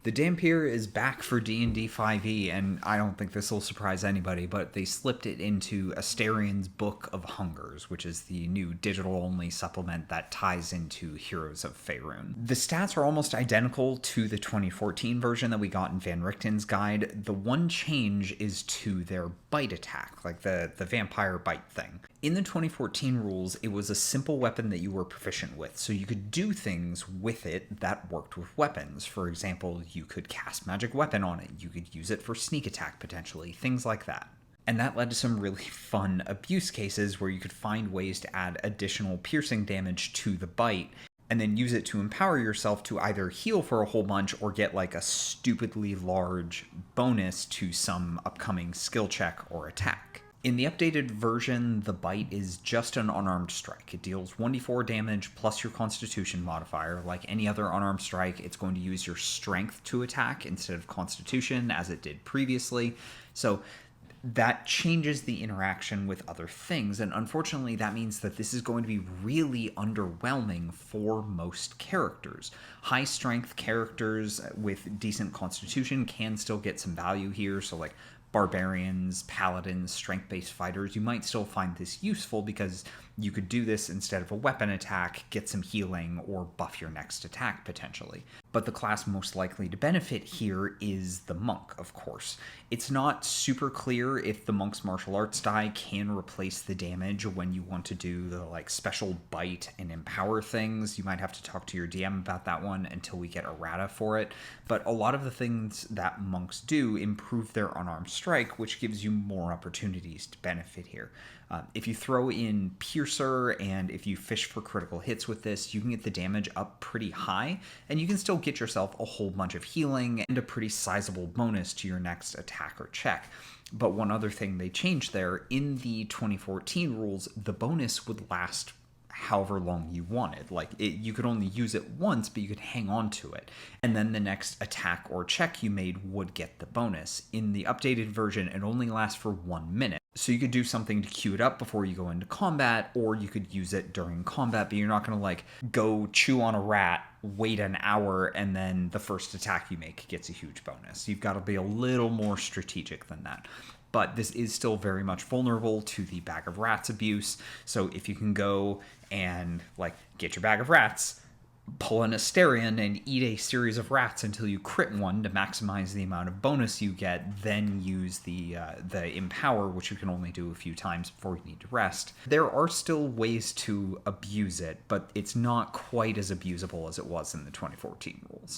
The Dhampir is back for D&D 5e, and I don't think this will surprise anybody, but they slipped it into Astarion's Book of Hungers, which is the new digital-only supplement that ties into Heroes of Faerun. The stats are almost identical to the 2014 version that we got in Van Richten's guide. The one change is to their bite attack, like the vampire bite thing. In the 2014 rules, it was a simple weapon that you were proficient with, so you could do things with it that worked with weapons. For example, you could cast magic weapon on it, you could use it for sneak attack potentially, things like that. And that led to some really fun abuse cases where you could find ways to add additional piercing damage to the bite, and then use it to empower yourself to either heal for a whole bunch or get like a stupidly large bonus to some upcoming skill check or attack. In the updated version, the bite is just an unarmed strike. It deals 1d4 damage plus your constitution modifier. Like any other unarmed strike, it's going to use your strength to attack instead of constitution as it did previously. So that changes the interaction with other things, and unfortunately that means that this is going to be really underwhelming for most characters. High strength characters with decent constitution can still get some value here, so like barbarians, paladins, strength-based fighters, you might still find this useful because you could do this instead of a weapon attack, get some healing, or buff your next attack potentially. But the class most likely to benefit here is the monk, of course. It's not super clear if the monk's martial arts die can replace the damage when you want to do the like special bite and empower things. You might have to talk to your DM about that one until we get errata for it. But a lot of the things that monks do improve their unarmed strike, which gives you more opportunities to benefit here. If you throw in Piercer and if you fish for critical hits with this, you can get the damage up pretty high, and you can still get yourself a whole bunch of healing and a pretty sizable bonus to your next attack or check. But one other thing they changed there, in the 2014 rules, the bonus would last however long you wanted. Like, you could only use it once, but you could hang on to it. And then the next attack or check you made would get the bonus. In the updated version, it only lasts for 1 minute. So you could do something to queue it up before you go into combat, or you could use it during combat, but you're not going to like go chew on a rat, wait an hour, and then the first attack you make gets a huge bonus. You've got to be a little more strategic than that. But this is still very much vulnerable to the bag of rats abuse. So if you can go and like get your bag of rats, pull an Astarion and eat a series of rats until you crit one to maximize the amount of bonus you get, then use the Empower, which you can only do a few times before you need to rest. There are still ways to abuse it, but it's not quite as abusable as it was in the 2014 rules.